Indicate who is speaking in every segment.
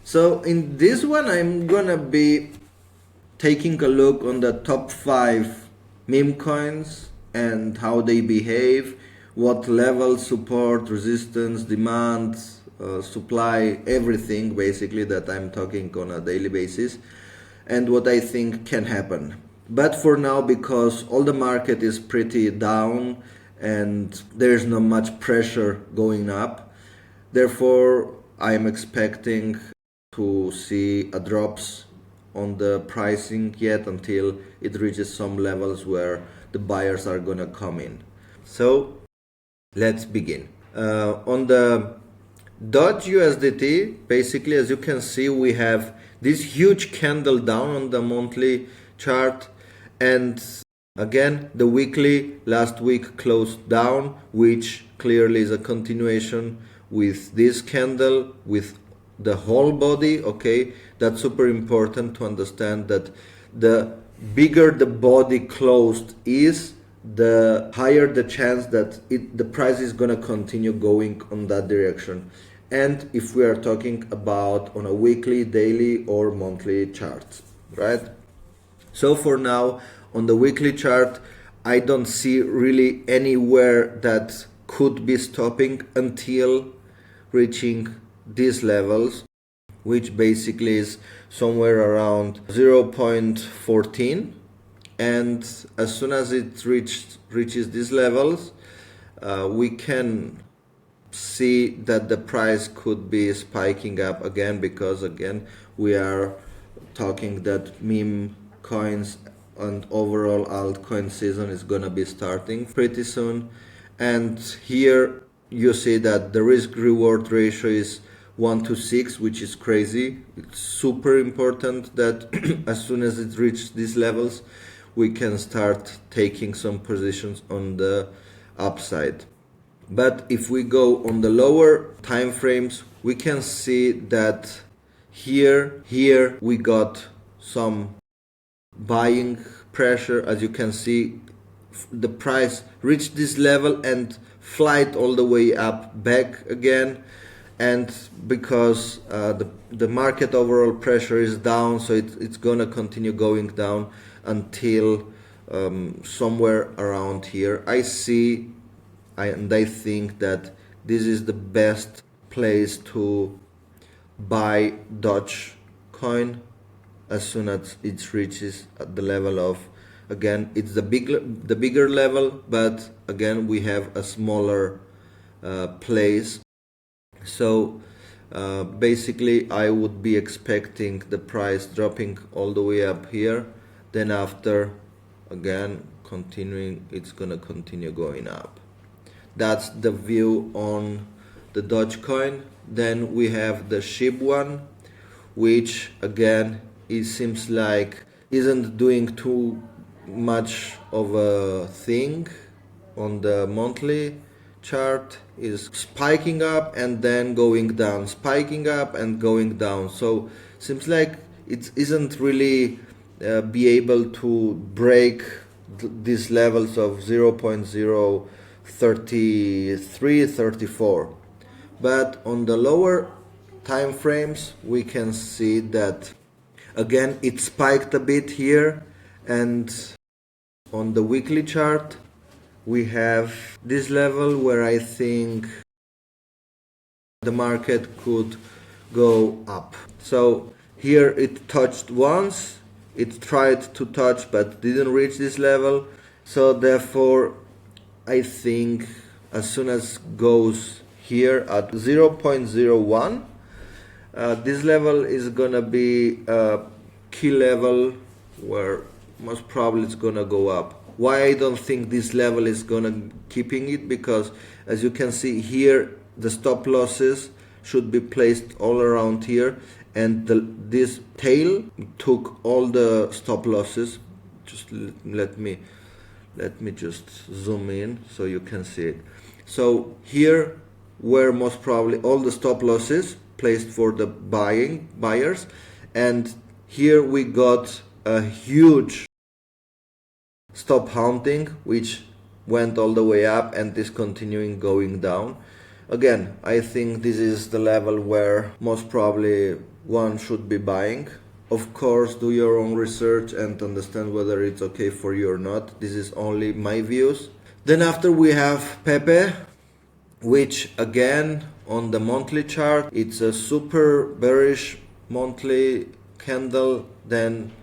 Speaker 1: So in this one, I'm gonna be taking a look on the top 5 meme coins and how they behave, what level, support, resistance, demand, supply, everything basically that I'm talking on a daily basis, and what I think can happen. But for now, because all the market is pretty down and there's not much pressure going up, therefore I'm expecting to see a drops on the pricing yet until it reaches some levels where the buyers are gonna come in. So let's begin. On the DOGE USDT, basically, as you can see, we have this huge candle down on the monthly chart, and again the weekly last week closed down, which clearly is a continuation with this candle with the whole body. Okay, that's super important to understand that the bigger the body closed is, the higher the chance that the price is going to continue going on that direction. And if we are talking about on a weekly, daily or monthly charts, right? So for now, on the weekly chart, I don't see really anywhere that could be stopping until reaching these levels, which basically is somewhere around 0.14. And as soon as it reaches these levels, we can see that the price could be spiking up again, because again we are talking that meme coins and overall altcoin season is gonna be starting pretty soon. And here you see that the risk reward ratio is 1 to 6, which is crazy. It's super important that as soon as it reaches these levels, we can start taking some positions on the upside. But if we go on the lower time frames, we can see that here we got some buying pressure. As you can see, the price reached this level and flight all the way up back again. And because the market overall pressure is down, so it's gonna continue going down until somewhere around here. I think that this is the best place to buy Doge coin as soon as it reaches at the level of, again, it's the bigger level, but again we have a smaller place. So basically I would be expecting the price dropping all the way up here, then after again continuing, it's gonna continue going up. That's the view on the Dogecoin. Then we have the SHIB one, which again it seems like isn't doing too much of a thing on the monthly chart, is spiking up and then going down, spiking up and going down. So seems like it isn't really be able to break these levels of 0.033, 34. But on the lower time frames, we can see that again it spiked a bit here, and on the weekly chart we have this level where I think the market could go up. So here it touched once, it tried to touch but didn't reach this level. So therefore I think as soon as goes here at 0.01, this level is gonna be a key level where most probably it's gonna go up. Why I don't think this level is gonna keeping it? Because as you can see here, the stop losses should be placed all around here, and this tail took all the stop losses. Just let me just zoom in so you can see it. So here were most probably all the stop losses placed for the buyers, and here we got a huge stop hunting which went all the way up and is continuing going down. Again, I think this is the level where most probably one should be buying. Of course, do your own research and understand whether it's okay for you or not. This is only my views. Then after we have PEPE, which again on the monthly chart, it's a super bearish monthly candle. Then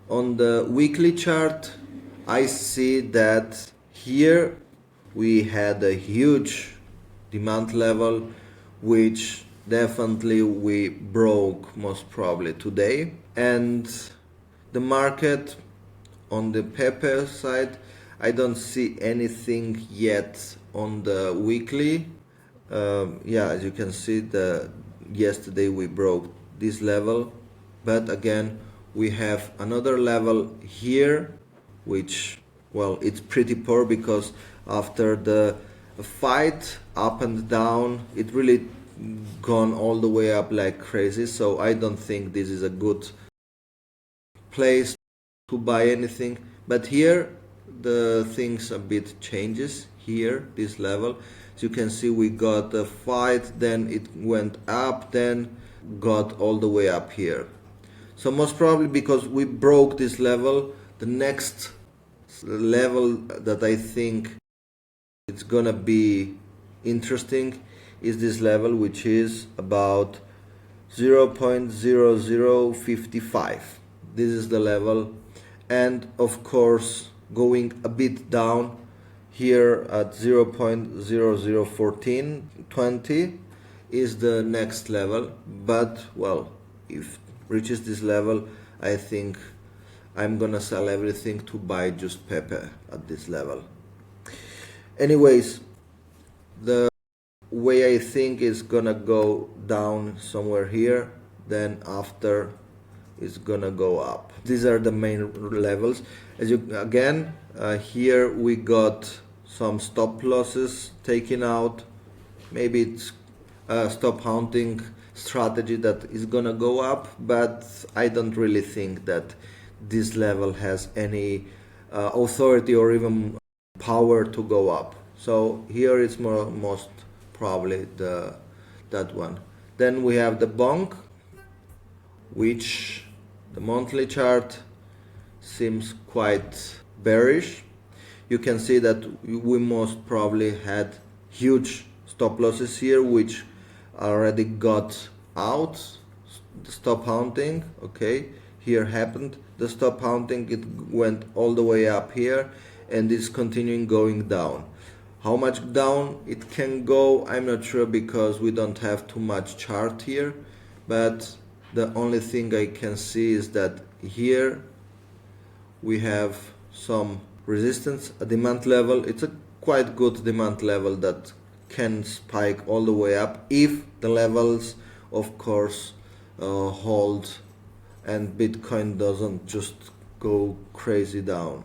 Speaker 1: on the weekly chart, I see that here we had a huge demand level, which definitely we broke most probably today. And the market on the PEPE side, I don't see anything yet on the weekly. Yeah, as you can see, yesterday we broke this level, but again we have another level here, which, well, it's pretty poor because after the fight up and down, it really gone all the way up like crazy. So I don't think this is a good place to buy anything. But here the things a bit changes. Here, this level, as you can see, we got a fight, then it went up, then got all the way up here. So most probably because we broke this level, the next level that I think it's gonna be interesting is this level, which is about 0.0055. This is the level, and of course going a bit down here at 0.001420 is the next level. But well, if reaches this level, I think I'm gonna sell everything to buy just PEPE at this level. Anyways, the way I think is gonna go down somewhere here, then after it's gonna go up. These are the main levels. As you again, here we got some stop losses taken out. Maybe it's a stop hunting strategy that is gonna go up, but I don't really think that this level has any authority or even power to go up. So here it's most probably that one. Then we have the BONK, which the monthly chart seems quite bearish. You can see that we most probably had huge stop losses here, which already got out. The stop hunting, okay, here happened the stop hunting, it went all the way up here and it's continuing going down. How much down it can go, I'm not sure because we don't have too much chart here, but the only thing I can see is that here we have some resistance, a demand level. It's a quite good demand level that can spike all the way up if the levels, of course, hold and Bitcoin doesn't just go crazy down.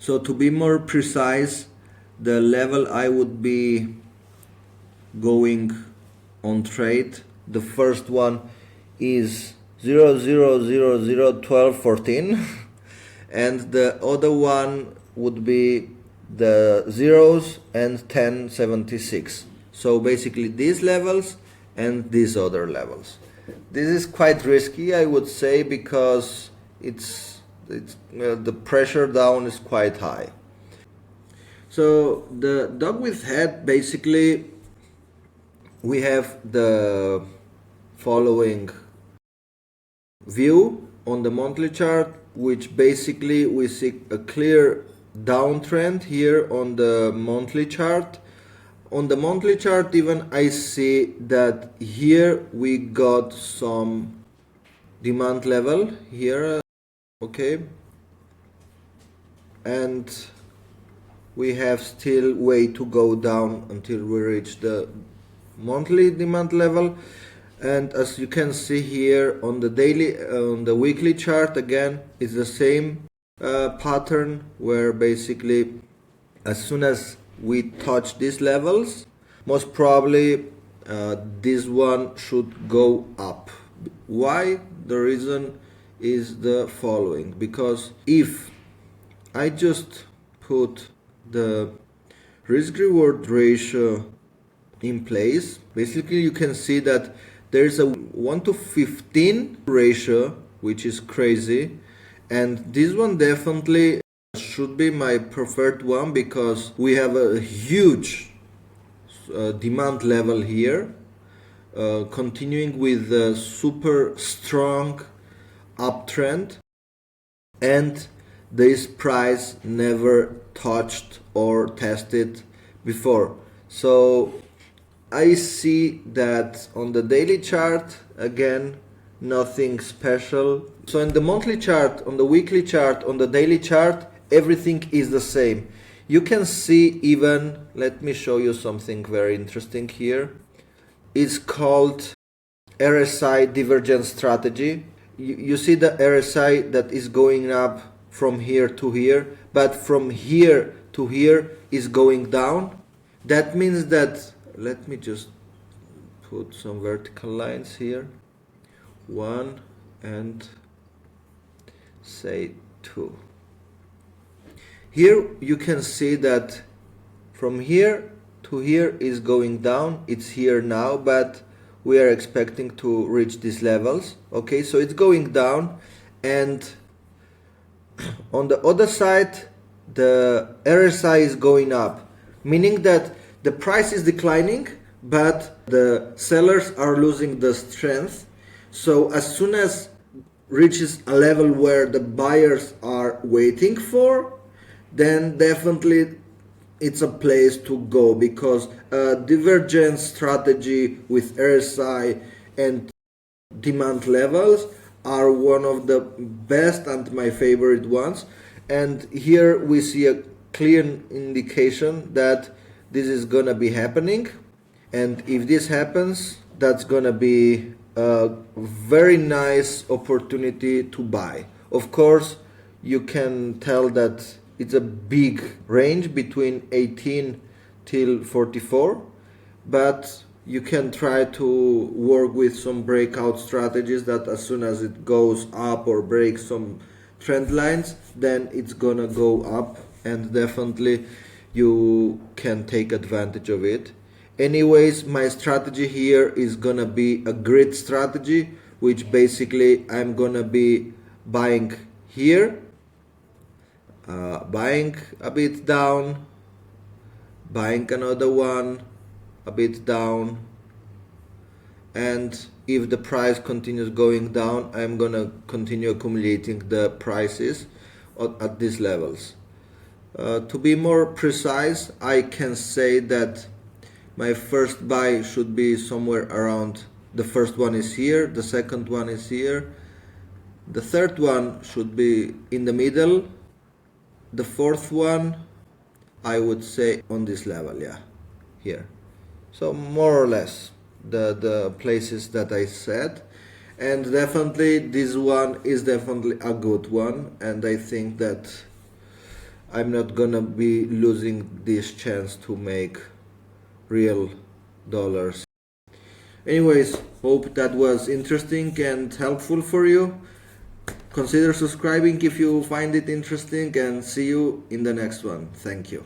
Speaker 1: So to be more precise, the level I would be going on trade, the first one is 0.00001214 and the other one would be the zeros and 1076. So basically these levels and these other levels. This is quite risky, I would say, because the pressure down is quite high. So the dog with head, basically we have the following view on the monthly chart, which basically we see a clear downtrend here on the monthly chart. On the monthly chart even I see that here we got some demand level here, okay, and we have still way to go down until we reach the monthly demand level. And as you can see here on the weekly chart, again it's the same pattern, where basically as soon as we touch these levels, most probably this one should go up. Why? The reason is the following, because if I just put the risk reward ratio in place. Basically, you can see that there's a 1:15 ratio, which is crazy, and this one definitely should be my preferred one because we have a huge demand level here, continuing with a super strong uptrend, and this price never touched or tested before. So I see that on the daily chart, again, nothing special. So in the monthly chart, on the weekly chart, on the daily chart, everything is the same. You can see even, let me show you something very interesting here. It's called RSI divergence strategy. You see the RSI that is going up from here to here, but from here to here is going down. That means that, let me just put some vertical lines here, 1 and say 2. Here you can see that from here to here is going down. It's here now, but we are expecting to reach these levels. Okay, so it's going down, and on the other side the RSI is going up, meaning that the price is declining but the sellers are losing the strength. So as soon as reaches a level where the buyers are waiting for, then definitely it's a place to go, because a divergence strategy with RSI and demand levels are one of the best and my favorite ones. And here we see a clear indication that this is gonna be happening, and if this happens, that's gonna be a very nice opportunity to buy. Of course, you can tell that it's a big range between 18 till 44, but you can try to work with some breakout strategies that as soon as it goes up or breaks some trend lines, then it's gonna go up, and definitely you can take advantage of it. Anyways, my strategy here is gonna be a grid strategy, which basically I'm gonna be buying here, buying a bit down, buying another one a bit down, and if the price continues going down, I'm gonna continue accumulating the prices at these levels. To be more precise, I can say that my first buy should be somewhere around, the first one is here, the second one is here, the third one should be in the middle, the fourth one I would say on this level, yeah, here. So more or less the places that I said, and definitely this one is definitely a good one, and I think that I'm not gonna be losing this chance to make real dollars. Anyways, hope that was interesting and helpful for you. Consider subscribing if you find it interesting, and see you in the next one. Thank you.